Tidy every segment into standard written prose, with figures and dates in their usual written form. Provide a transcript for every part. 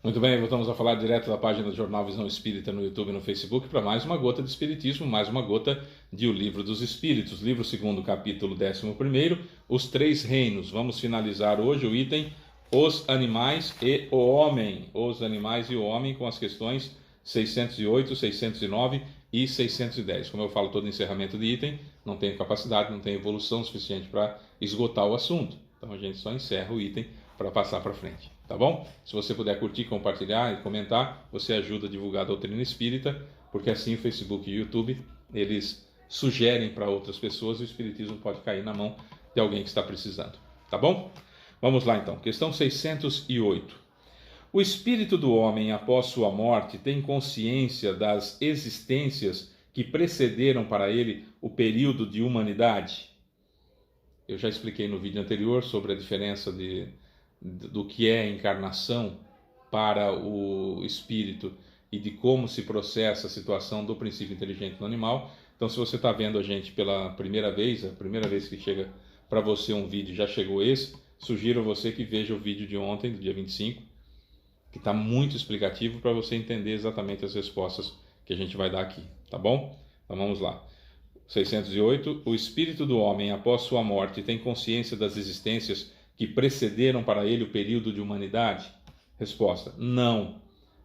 Muito bem, voltamos a falar direto da página do Jornal Visão Espírita no YouTube e no Facebook para mais uma gota de Espiritismo, mais uma gota de O Livro dos Espíritos, livro 2º, capítulo 11º, Os Três Reinos. Vamos finalizar hoje o item Os Animais e o Homem. Os Animais e o Homem com as questões 608, 609 e 610. Como eu falo todo encerramento de item, não tenho capacidade, não tenho evolução suficiente para esgotar o assunto. Então a gente só encerra o item para passar para frente, tá bom? Se você puder curtir, compartilhar e comentar, você ajuda a divulgar a doutrina espírita, porque assim o Facebook e o YouTube, eles sugerem para outras pessoas e o espiritismo pode cair na mão de alguém que está precisando, tá bom? Vamos lá então, questão 608. O espírito do homem após sua morte tem consciência das existências que precederam para ele o período de humanidade? Eu já expliquei no vídeo anterior sobre a diferença do que é encarnação para o espírito e de como se processa a situação do princípio inteligente no animal. Então, se você está vendo a gente pela primeira vez, a primeira vez que chega para você um vídeo, já chegou esse, sugiro a você que veja o vídeo de ontem, do dia 25, que está muito explicativo para você entender exatamente as respostas que a gente vai dar aqui, tá bom? Então vamos lá. 608. O espírito do homem após sua morte tem consciência das existências que precederam para ele o período de humanidade? Resposta: não,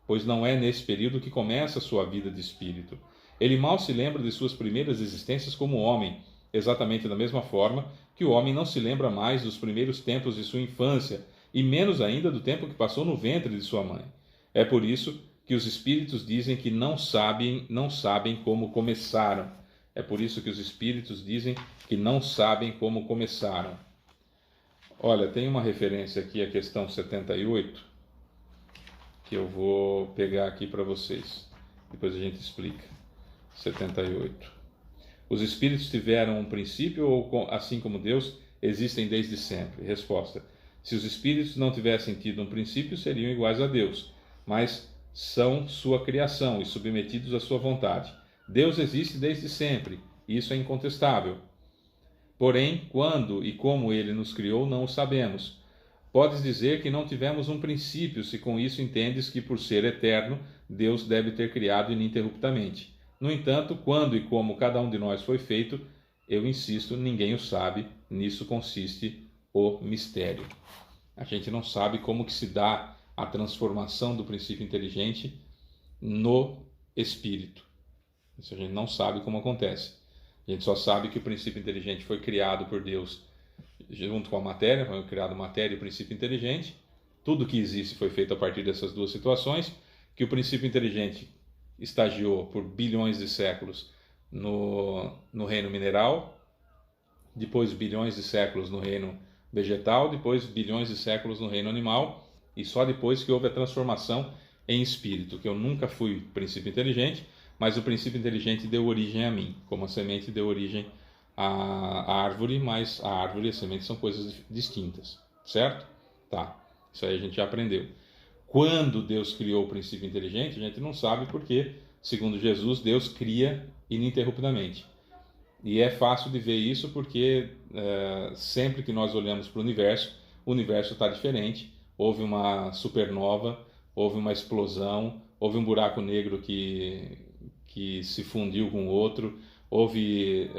pois não é nesse período que começa a sua vida de espírito. Ele mal se lembra de suas primeiras existências como homem, exatamente da mesma forma que o homem não se lembra mais dos primeiros tempos de sua infância, e menos ainda do tempo que passou no ventre de sua mãe. É por isso que os espíritos dizem que não sabem como começaram. É por isso que os espíritos dizem que não sabem como começaram. Olha, tem uma referência aqui, a questão 78, que eu vou pegar aqui para vocês. Depois a gente explica. 78. Os espíritos tiveram um princípio ou, assim como Deus, existem desde sempre? Resposta: se os espíritos não tivessem tido um princípio, seriam iguais a Deus, mas são sua criação e submetidos à sua vontade. Deus existe desde sempre, isso é incontestável. Porém, quando e como ele nos criou, não o sabemos. Podes dizer que não tivemos um princípio, se com isso entendes que, por ser eterno, Deus deve ter criado ininterruptamente. No entanto, quando e como cada um de nós foi feito, eu insisto, ninguém o sabe, nisso consiste o mistério. A gente não sabe como que se dá a transformação do princípio inteligente no espírito. Isso a gente não sabe como acontece. A gente só sabe que o princípio inteligente foi criado por Deus junto com a matéria, foi criado matéria e princípio inteligente. Tudo que existe foi feito a partir dessas duas situações, que o princípio inteligente estagiou por bilhões de séculos no reino mineral, depois bilhões de séculos no reino vegetal, depois bilhões de séculos no reino animal, e só depois que houve a transformação em espírito, que eu nunca fui princípio inteligente, mas o princípio inteligente deu origem a mim, como a semente deu origem à árvore, mas a árvore e a semente são coisas distintas, certo? Tá, isso aí a gente já aprendeu. Quando Deus criou o princípio inteligente, a gente não sabe porque, segundo Jesus, Deus cria ininterruptamente. E é fácil de ver isso porque sempre que nós olhamos para o universo está diferente. Houve uma supernova, houve uma explosão, houve um buraco negro que se fundiu com outro, houve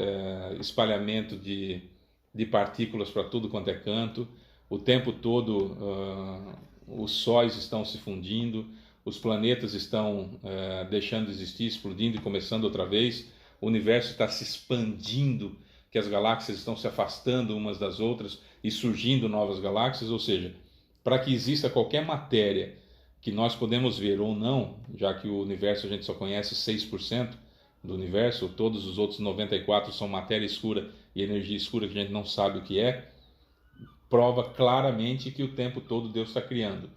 espalhamento de partículas para tudo quanto é canto. O tempo todo os sóis estão se fundindo, os planetas estão deixando de existir, explodindo e começando outra vez. O universo está se expandindo, que as galáxias estão se afastando umas das outras e surgindo novas galáxias, ou seja, para que exista qualquer matéria que nós podemos ver ou não, já que o universo a gente só conhece 6% do universo, todos os outros 94% são matéria escura e energia escura que a gente não sabe o que é, prova claramente que o tempo todo Deus está criando.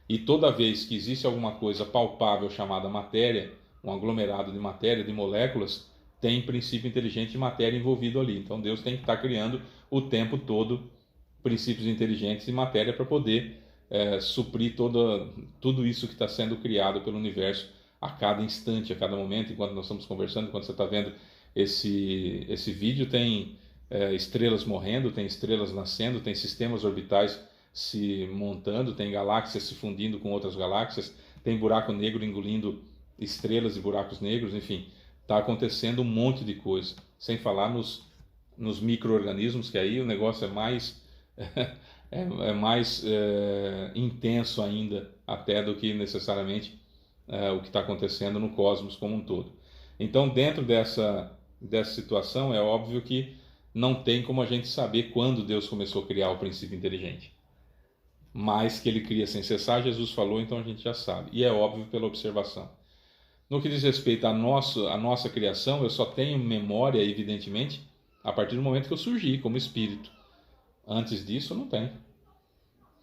E toda vez que existe alguma coisa palpável chamada matéria, um aglomerado de matéria, de moléculas, tem princípio inteligente de matéria envolvido ali. Então Deus tem que estar criando o tempo todo princípios inteligentes de matéria para poder suprir tudo isso que está sendo criado pelo universo a cada instante, a cada momento. Enquanto nós estamos conversando, enquanto você está vendo esse vídeo, tem estrelas morrendo, tem estrelas nascendo, tem sistemas orbitais se montando, tem galáxias se fundindo com outras galáxias, tem buraco negro engolindo estrelas e buracos negros, enfim, está acontecendo um monte de coisa, sem falar nos micro-organismos, que aí o negócio é mais intenso ainda até do que necessariamente o que está acontecendo no cosmos como um todo. Então, dentro dessa situação, é óbvio que não tem como a gente saber quando Deus começou a criar o princípio inteligente. Mas que ele cria sem cessar, Jesus falou, então a gente já sabe. E é óbvio pela observação. No que diz respeito à nossa criação, eu só tenho memória, evidentemente, a partir do momento que eu surgi como espírito. Antes disso, não tem.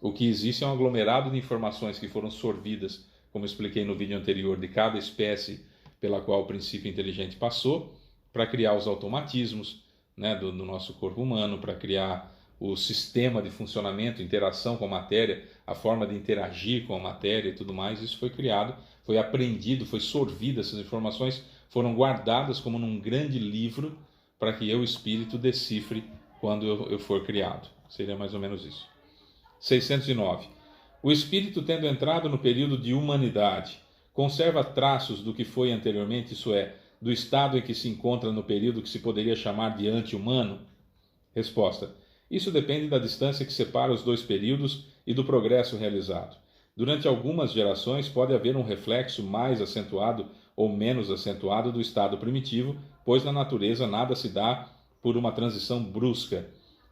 O que existe é um aglomerado de informações que foram sorvidas, como eu expliquei no vídeo anterior, de cada espécie pela qual o princípio inteligente passou, para criar os automatismos, né, do nosso corpo humano, para criar o sistema de funcionamento, interação com a matéria, a forma de interagir com a matéria e tudo mais. Isso foi criado, foi aprendido, foi sorvido, essas informações foram guardadas como num grande livro para que eu, espírito, decifre quando eu for criado. Seria mais ou menos isso. 609. O espírito, tendo entrado no período de humanidade, conserva traços do que foi anteriormente, isso é, do estado em que se encontra no período que se poderia chamar de anti-humano? Resposta: isso depende da distância que separa os dois períodos e do progresso realizado. Durante algumas gerações pode haver um reflexo mais acentuado ou menos acentuado do estado primitivo, pois na natureza nada se dá por uma transição brusca.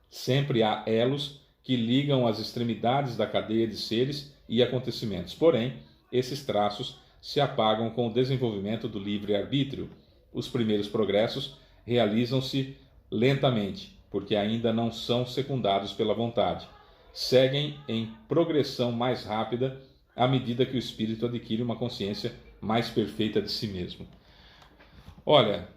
Sempre há elos que ligam as extremidades da cadeia de seres e acontecimentos. Porém, esses traços se apagam com o desenvolvimento do livre-arbítrio. Os primeiros progressos realizam-se lentamente, porque ainda não são secundados pela vontade. Seguem em progressão mais rápida à medida que o espírito adquire uma consciência mais perfeita de si mesmo. Olha,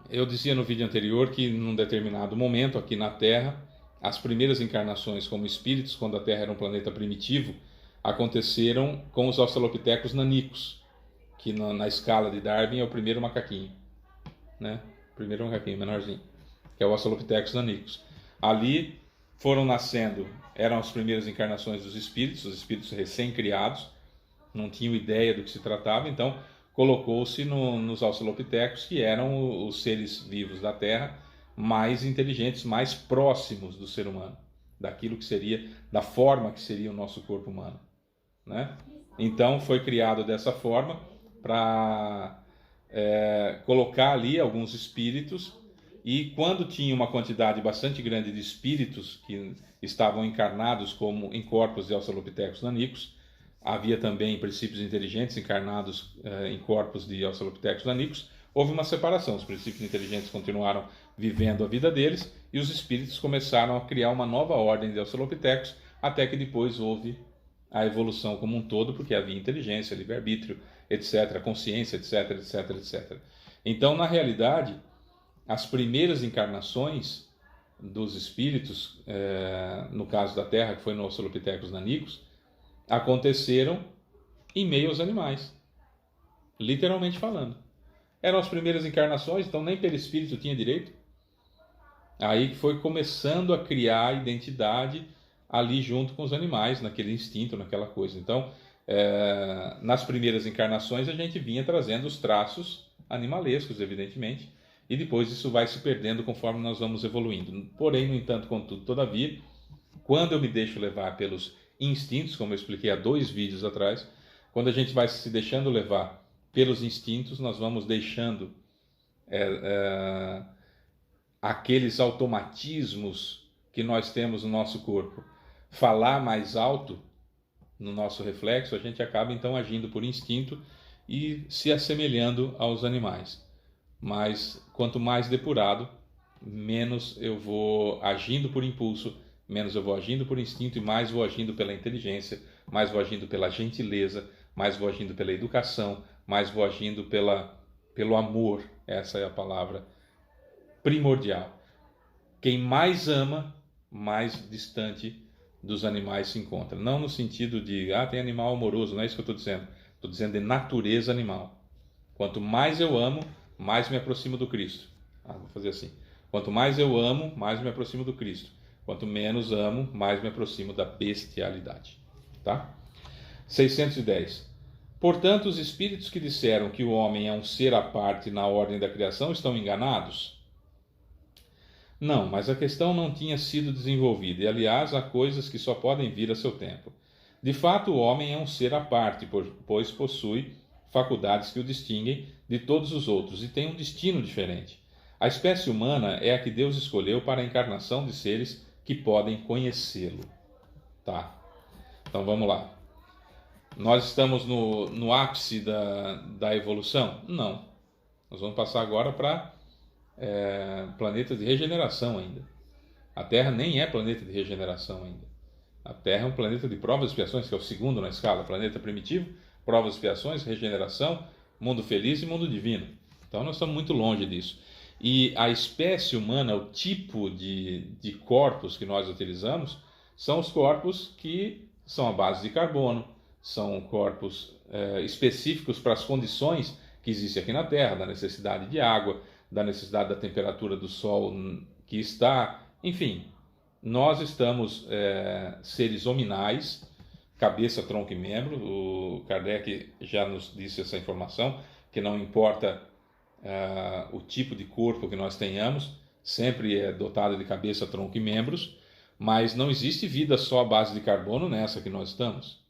eu dizia no vídeo anterior que num determinado momento aqui na Terra, as primeiras encarnações como espíritos, quando a Terra era um planeta primitivo, aconteceram com os australopitecos nanicos, que na escala de Darwin é o primeiro macaquinho, né? O primeiro macaquinho menorzinho, que é o Australopithecus nanicus. Ali foram nascendo, eram as primeiras encarnações dos espíritos, os espíritos recém-criados, não tinham ideia do que se tratava, então colocou-se nos Australopithecus, que eram os seres vivos da Terra mais inteligentes, mais próximos do ser humano, daquilo que seria, da forma que seria o nosso corpo humano, né? Então foi criado dessa forma para colocar ali alguns espíritos, e quando tinha uma quantidade bastante grande de espíritos que estavam encarnados como em corpos de Australopithecus nanicus, havia também princípios inteligentes encarnados em corpos de Australopithecus nanicus, houve uma separação. Os princípios inteligentes continuaram vivendo a vida deles e os espíritos começaram a criar uma nova ordem de Australopithecus, até que depois houve a evolução como um todo, porque havia inteligência, livre-arbítrio, etc., consciência, etc., etc., etc. Então, na realidade, as primeiras encarnações dos espíritos, no caso da Terra, que foi no Australopithecus nanicus, aconteceram em meio aos animais, literalmente falando. Eram as primeiras encarnações, então nem perispírito tinha direito. Aí foi começando a criar a identidade ali junto com os animais, naquele instinto, naquela coisa. Então, nas primeiras encarnações a gente vinha trazendo os traços animalescos, evidentemente, e depois isso vai se perdendo conforme nós vamos evoluindo. Porém, no entanto, contudo, todavia, quando eu me deixo levar pelos instintos, como eu expliquei há 2 vídeos atrás, quando a gente vai se deixando levar pelos instintos, nós vamos deixando aqueles automatismos que nós temos no nosso corpo falar mais alto no nosso reflexo, a gente acaba então agindo por instinto e se assemelhando aos animais. Mas quanto mais depurado, menos eu vou agindo por impulso, menos eu vou agindo por instinto e mais vou agindo pela inteligência, mais vou agindo pela gentileza, mais vou agindo pela educação, mais vou agindo pelo amor. Essa é a palavra primordial. Quem mais ama, mais distante dos animais se encontra. Não no sentido de, tem animal amoroso, não é isso que eu estou dizendo. Estou dizendo de natureza animal. Quanto mais eu amo, mais me aproximo do Cristo. Vou fazer assim. Quanto mais eu amo, mais me aproximo do Cristo. Quanto menos amo, mais me aproximo da bestialidade. Tá? 610. Portanto, os espíritos que disseram que o homem é um ser à parte na ordem da criação estão enganados? Não, mas a questão não tinha sido desenvolvida, e aliás, há coisas que só podem vir a seu tempo. De fato, o homem é um ser à parte, pois possui faculdades que o distinguem de todos os outros e tem um destino diferente. A espécie humana é a que Deus escolheu para a encarnação de seres que podem conhecê-lo. Tá, então vamos lá. Nós estamos no ápice da evolução? Não. Nós vamos passar agora para planeta de regeneração ainda. A Terra nem é planeta de regeneração ainda. A Terra é um planeta de provas e expiações, que é o segundo na escala. Planeta primitivo, provas e expiações, regeneração, mundo feliz e mundo divino. Então nós estamos muito longe disso. E a espécie humana, o tipo de corpos que nós utilizamos, são os corpos que são à base de carbono, são corpos específicos para as condições que existem aqui na Terra, da necessidade de água, da necessidade da temperatura do Sol que está... Enfim, nós estamos seres hominais, cabeça, tronco e membro. O Kardec já nos disse essa informação, que não importa o tipo de corpo que nós tenhamos, sempre é dotado de cabeça, tronco e membros, mas não existe vida só à base de carbono nessa que nós estamos.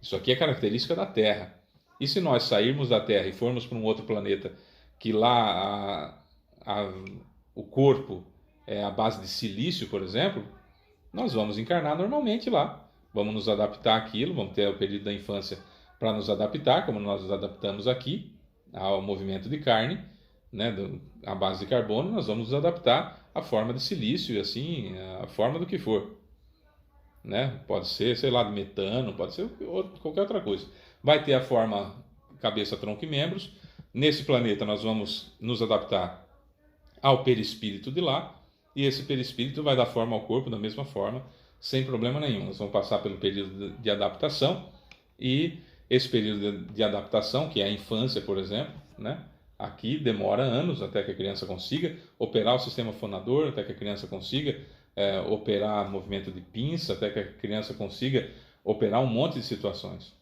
Isso aqui é característica da Terra. E se nós sairmos da Terra e formos para um outro planeta, que lá o corpo é à base de silício, por exemplo, nós vamos encarnar normalmente lá. Vamos nos adaptar àquilo, vamos ter o período da infância para nos adaptar, como nós nos adaptamos aqui ao movimento de carne, né, à base de carbono. Nós vamos nos adaptar à forma de silício e assim, a forma do que for. Né? Pode ser, sei lá, de metano, pode ser qualquer outra coisa. Vai ter a forma cabeça, tronco e membros. Nesse planeta nós vamos nos adaptar ao perispírito de lá, e esse perispírito vai dar forma ao corpo da mesma forma, sem problema nenhum. Nós vamos passar pelo período de adaptação, e esse período de adaptação, que é a infância, por exemplo, né? Aqui demora anos até que a criança consiga operar o sistema fonador, até que a criança consiga operar movimento de pinça, até que a criança consiga operar um monte de situações,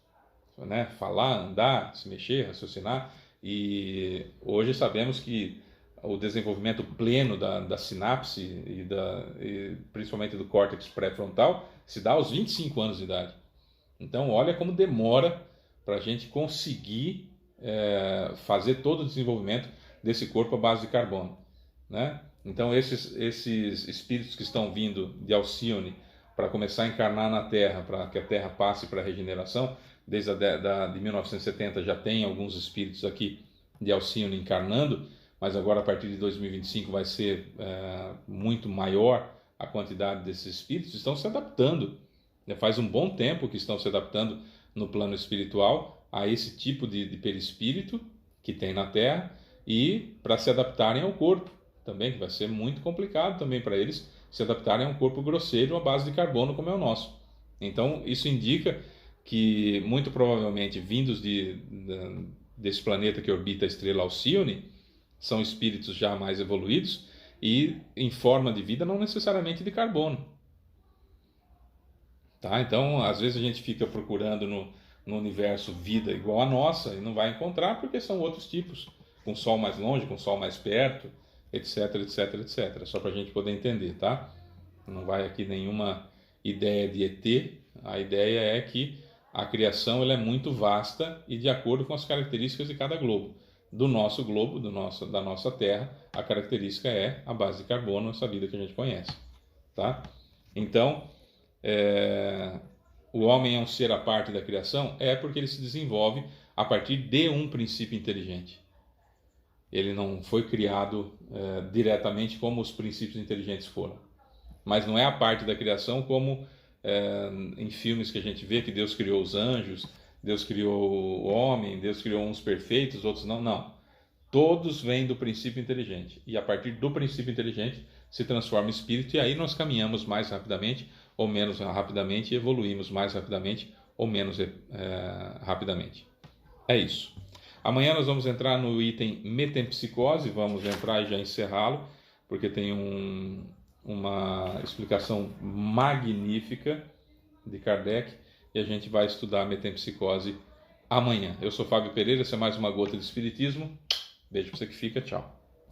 né? Falar, andar, se mexer, raciocinar. E hoje sabemos que o desenvolvimento pleno da sinapse e principalmente do córtex pré-frontal se dá aos 25 anos de idade. Então olha como demora para a gente conseguir fazer todo o desenvolvimento desse corpo à base de carbono, né? Então esses espíritos que estão vindo de Alcione para começar a encarnar na Terra, para que a Terra passe para a regeneração, desde de 1970 já tem alguns espíritos aqui de Alcione encarnando, mas agora a partir de 2025 vai ser muito maior a quantidade desses espíritos. Estão se adaptando, já faz um bom tempo que estão se adaptando no plano espiritual a esse tipo de perispírito que tem na Terra, e para se adaptarem ao corpo também, que vai ser muito complicado também para eles se adaptarem a um corpo grosseiro à base de carbono como é o nosso. Então isso indica que muito provavelmente vindos desse planeta que orbita a estrela Alcione são espíritos já mais evoluídos e em forma de vida não necessariamente de carbono. Tá? Então às vezes a gente fica procurando no universo vida igual a nossa e não vai encontrar, porque são outros tipos, com o Sol mais longe, com o Sol mais perto, etc, etc, etc. Só para a gente poder entender, tá? Não vai aqui nenhuma ideia de ET. A ideia é que a criação ela é muito vasta e de acordo com as características de cada globo. Do nosso globo, da nossa Terra, a característica é a base de carbono, essa vida que a gente conhece, tá? Então, o homem é um ser à parte da criação? É, porque ele se desenvolve a partir de um princípio inteligente. Ele não foi criado diretamente como os princípios inteligentes foram. Mas não é a parte da criação como em filmes que a gente vê que Deus criou os anjos, Deus criou o homem, Deus criou uns perfeitos, outros não. Não. Todos vêm do princípio inteligente. E a partir do princípio inteligente se transforma em espírito, e aí nós caminhamos mais rapidamente ou menos rapidamente, e evoluímos mais rapidamente ou menos rapidamente. É isso. Amanhã nós vamos entrar no item metempsicose, vamos entrar e já encerrá-lo, porque tem uma explicação magnífica de Kardec, e a gente vai estudar a metempsicose amanhã. Eu sou Fábio Pereira, essa é mais uma gota de Espiritismo. Beijo para você que fica, tchau.